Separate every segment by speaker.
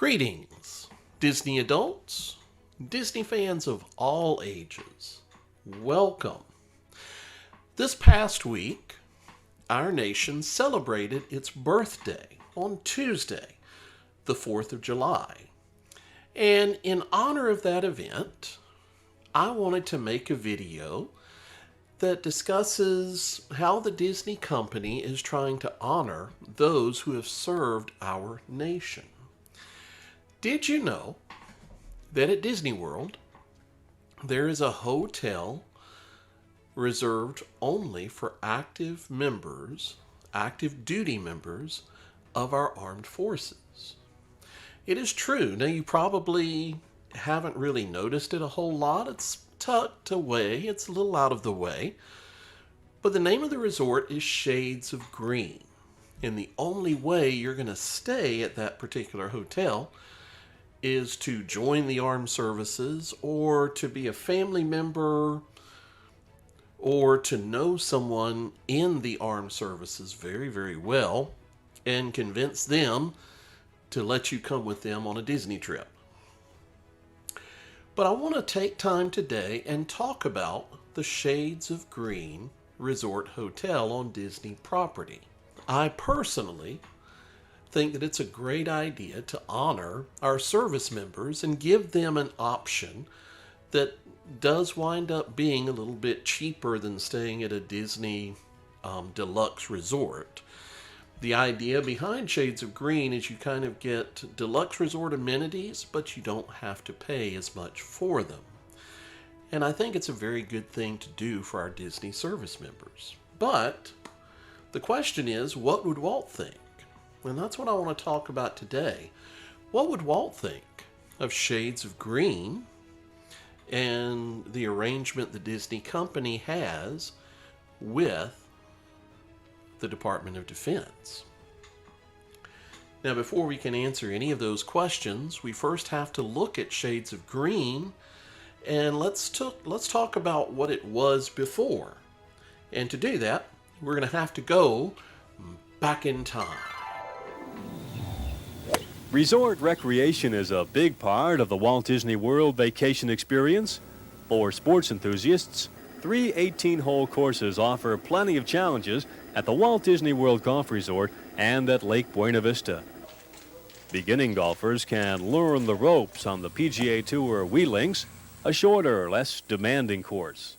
Speaker 1: Greetings, Disney adults, Disney fans of all ages. Welcome. This past week, our nation celebrated its birthday on Tuesday, the 4th of July. And in honor of that event, I wanted to make a video that discusses how the Disney company is trying to honor those who have served our nation. Did you know that at Disney World, there is a hotel reserved only for active duty members of our armed forces? It is true. Now, you probably haven't really noticed it a whole lot. It's tucked away. It's a little out of the way. But the name of the resort is Shades of Green. And the only way you're going to stay at that particular hotel is to join the armed services or to be a family member or to know someone in the armed services very, very well and convince them to let you come with them on a Disney trip. But I want to take time today and talk about the Shades of Green Resort Hotel on Disney property. I personally think that it's a great idea to honor our service members and give them an option that does wind up being a little bit cheaper than staying at a Disney deluxe resort. The idea behind Shades of Green is you kind of get deluxe resort amenities, but you don't have to pay as much for them. And I think it's a very good thing to do for our Disney service members. But the question is, what would Walt think? And that's what I want to talk about today. What would Walt think of Shades of Green and the arrangement the Disney company has with the Department of Defense? Now, before we can answer any of those questions, we first have to look at Shades of Green, and let's talk about what it was before. And to do that, we're going to have to go back in time.
Speaker 2: Resort recreation is a big part of the Walt Disney World vacation experience. For sports enthusiasts, 3 18-hole courses offer plenty of challenges at the Walt Disney World Golf Resort and at Lake Buena Vista. Beginning golfers can learn the ropes on the PGA Tour Wii Links, a shorter, less demanding course.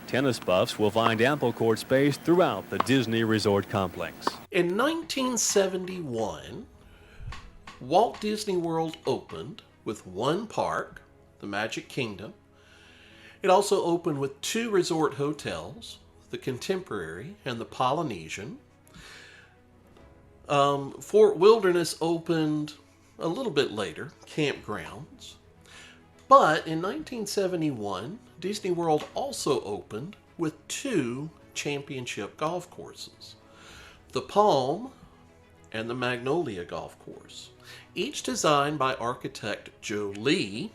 Speaker 2: Tennis buffs will find ample court space throughout the Disney Resort complex.
Speaker 1: In 1971, Walt Disney World opened with one park, the Magic Kingdom. It also opened with 2 resort hotels, the Contemporary and the Polynesian. Fort Wilderness opened a little bit later, campgrounds. But in 1971, Disney World also opened with 2 championship golf courses, the Palm and the Magnolia Golf Course, each designed by architect Joe Lee.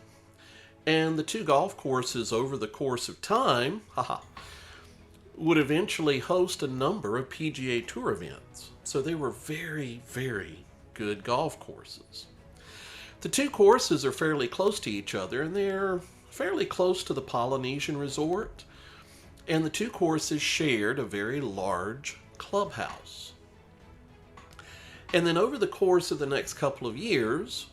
Speaker 1: And the 2 golf courses over the course of time, would eventually host a number of PGA Tour events. So they were very, very good golf courses. The 2 courses are fairly close to each other, and they're fairly close to the Polynesian Resort. And the 2 courses shared a very large clubhouse. And then over the course of the next couple of years,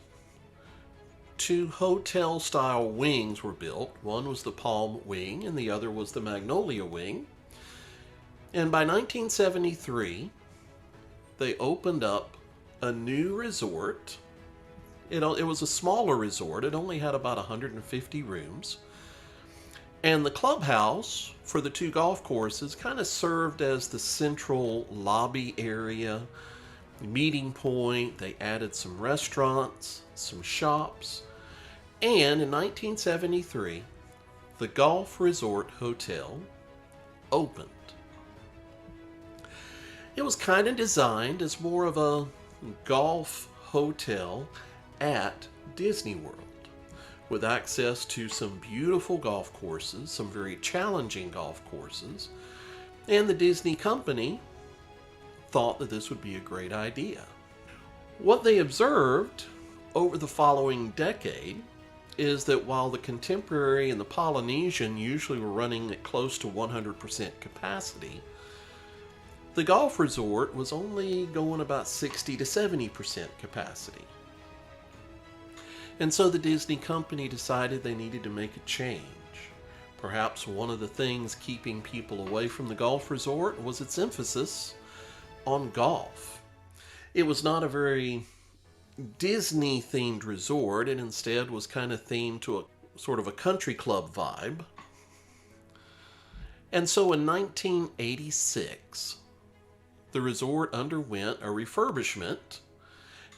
Speaker 1: 2 hotel-style wings were built. One was the Palm Wing, and the other was the Magnolia Wing. And by 1973, they opened up a new resort. It was a smaller resort. It only had about 150 rooms. And the clubhouse for the 2 golf courses kind of served as the central lobby area, meeting point. They added some restaurants, some shops. And in 1973, the Golf Resort Hotel opened. It was kind of designed as more of a golf hotel at Disney World, with access to some beautiful golf courses, some very challenging golf courses, and the Disney company thought that this would be a great idea. What they observed over the following decade is that while the Contemporary and the Polynesian usually were running at close to 100% capacity, the golf resort was only going about 60 to 70% capacity. And so the Disney company decided they needed to make a change. Perhaps one of the things keeping people away from the golf resort was its emphasis on golf. It was not a very Disney-themed resort. It instead was kind of themed to a sort of a country club vibe. And so in 1986, the resort underwent a refurbishment.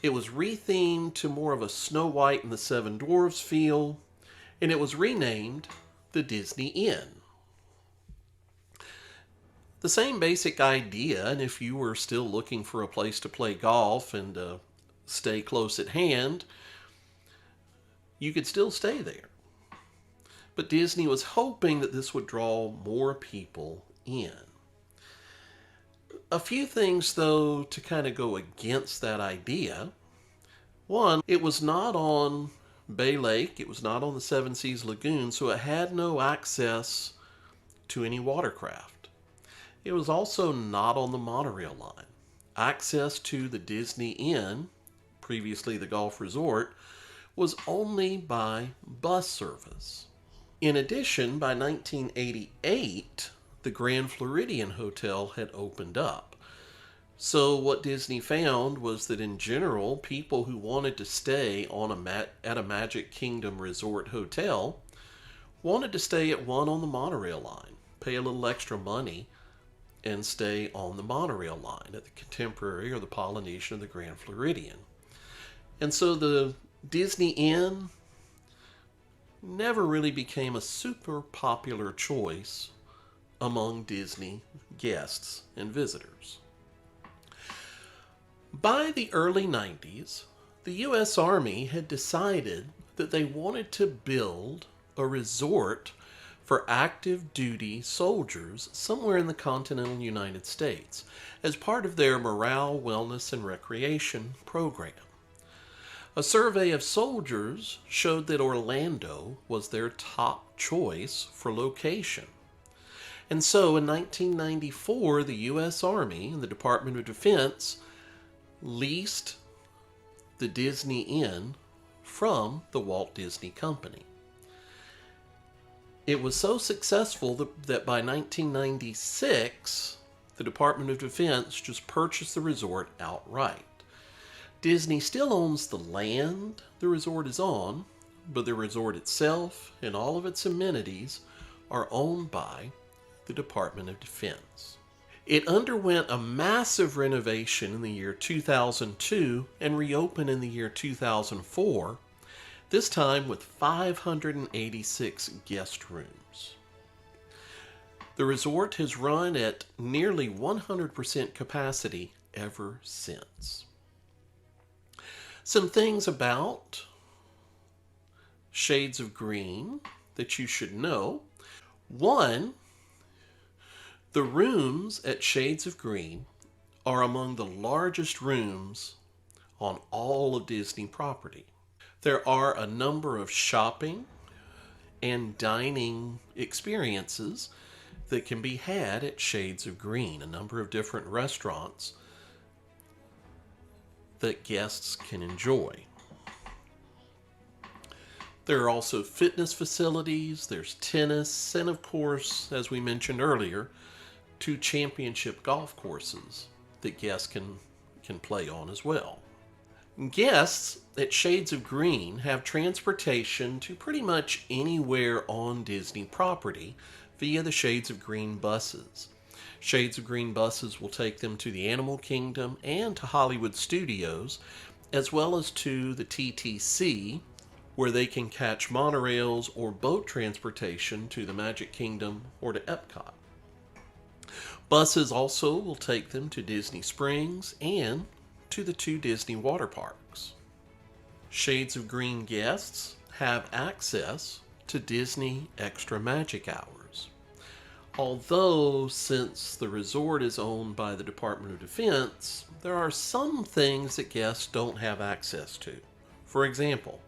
Speaker 1: It was rethemed to more of a Snow White and the Seven Dwarfs feel, and it was renamed the Disney Inn. The same basic idea, and if you were still looking for a place to play golf and stay close at hand, you could still stay there. But Disney was hoping that this would draw more people in. A few things, though, to kind of go against that idea. One, it was not on Bay Lake, it was not on the Seven Seas Lagoon, so it had no access to any watercraft. It was also not on the monorail line. Access to the Disney Inn, previously the golf resort, was only by bus service. In addition, by 1988, the Grand Floridian Hotel had opened up. So what Disney found was that in general, people who wanted to stay at a Magic Kingdom resort hotel wanted to stay at one on the monorail line, pay a little extra money, and stay on the monorail line at the Contemporary or the Polynesian or the Grand Floridian. And so the Disney Inn never really became a super popular choice among Disney guests and visitors. By the early 90s, the U.S. Army had decided that they wanted to build a resort for active duty soldiers somewhere in the continental United States as part of their morale, wellness, and recreation program. A survey of soldiers showed that Orlando was their top choice for location. And so in 1994, the U.S. Army and the Department of Defense leased the Disney Inn from the Walt Disney Company. It was so successful that by 1996, the Department of Defense just purchased the resort outright. Disney still owns the land the resort is on, but the resort itself and all of its amenities are owned by the Department of Defense. It underwent a massive renovation in the year 2002 and reopened in the year 2004, this time with 586 guest rooms. The resort has run at nearly 100% capacity ever since. Some things about Shades of Green that you should know. One, the rooms at Shades of Green are among the largest rooms on all of Disney property. There are a number of shopping and dining experiences that can be had at Shades of Green, a number of different restaurants that guests can enjoy. There are also fitness facilities, there's tennis, and of course, as we mentioned earlier, 2 championship golf courses that guests can play on as well. Guests at Shades of Green have transportation to pretty much anywhere on Disney property via the Shades of Green buses. Shades of Green buses will take them to the Animal Kingdom and to Hollywood Studios, as well as to the TTC, where they can catch monorails or boat transportation to the Magic Kingdom or to Epcot. Buses also will take them to Disney Springs and to the 2 Disney water parks. Shades of Green guests have access to Disney Extra Magic Hours. Although, since the resort is owned by the Department of Defense, there are some things that guests don't have access to. For example,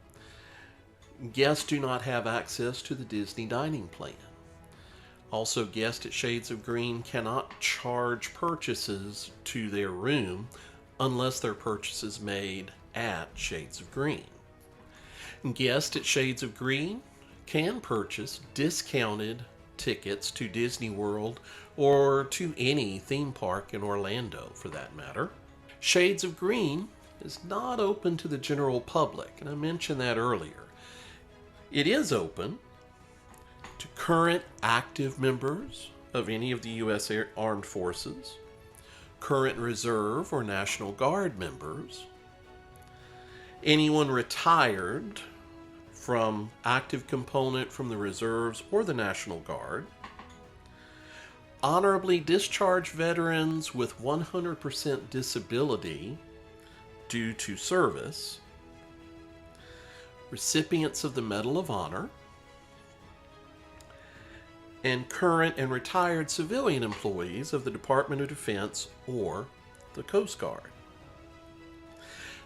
Speaker 1: guests do not have access to the Disney dining plan. Also, guests at Shades of Green cannot charge purchases to their room unless their purchase is made at Shades of Green. Guests at Shades of Green can purchase discounted tickets to Disney World or to any theme park in Orlando for that matter. Shades of Green is not open to the general public, and I mentioned that earlier. It is open to current active members of any of the U.S. Armed Forces, current Reserve or National Guard members, anyone retired from active component from the Reserves or the National Guard, honorably discharged veterans with 100% disability due to service, recipients of the Medal of Honor, and current and retired civilian employees of the Department of Defense or the Coast Guard.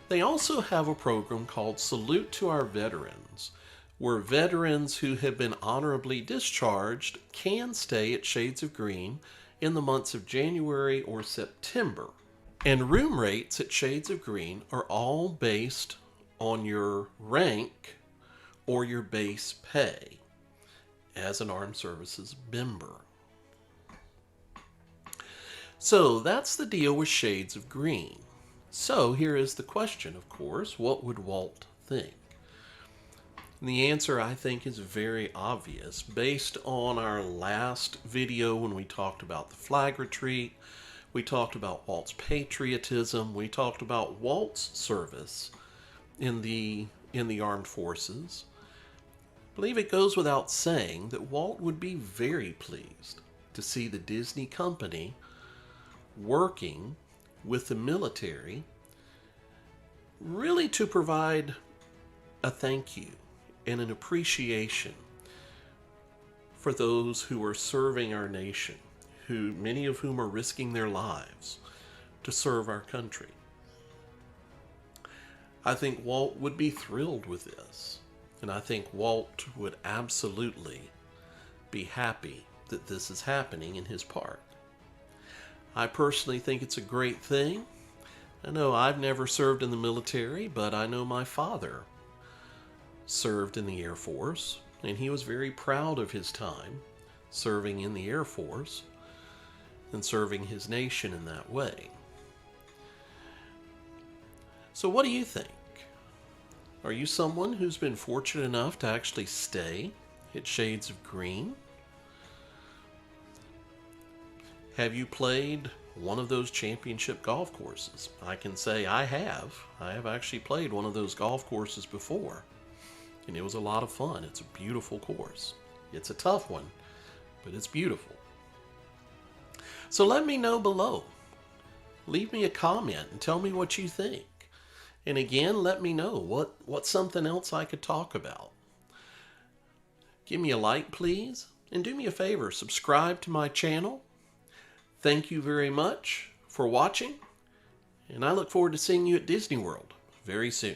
Speaker 1: They also have a program called Salute to Our Veterans, where veterans who have been honorably discharged can stay at Shades of Green in the months of January or September. And room rates at Shades of Green are all based on your rank or your base pay as an armed services member. So that's the deal with Shades of Green. So here is the question, of course, what would Walt think? And the answer, I think, is very obvious. Based on our last video when we talked about the flag retreat, we talked about Walt's patriotism, we talked about Walt's service in the armed forces. I believe it goes without saying that Walt would be very pleased to see the Disney company working with the military really to provide a thank you and an appreciation for those who are serving our nation, many of whom are risking their lives to serve our country. I think Walt would be thrilled with this, and I think Walt would absolutely be happy that this is happening in his park. I personally think it's a great thing. I know I've never served in the military, but I know my father served in the Air Force, and he was very proud of his time serving in the Air Force and serving his nation in that way. So what do you think? Are you someone who's been fortunate enough to actually stay at Shades of Green? Have you played one of those championship golf courses? I can say I have. I have actually played one of those golf courses before, and it was a lot of fun. It's a beautiful course. It's a tough one, but it's beautiful. So let me know below. Leave me a comment and tell me what you think. And again, let me know what's something else I could talk about. Give me a like, please, and do me a favor, subscribe to my channel. Thank you very much for watching, and I look forward to seeing you at Disney World very soon.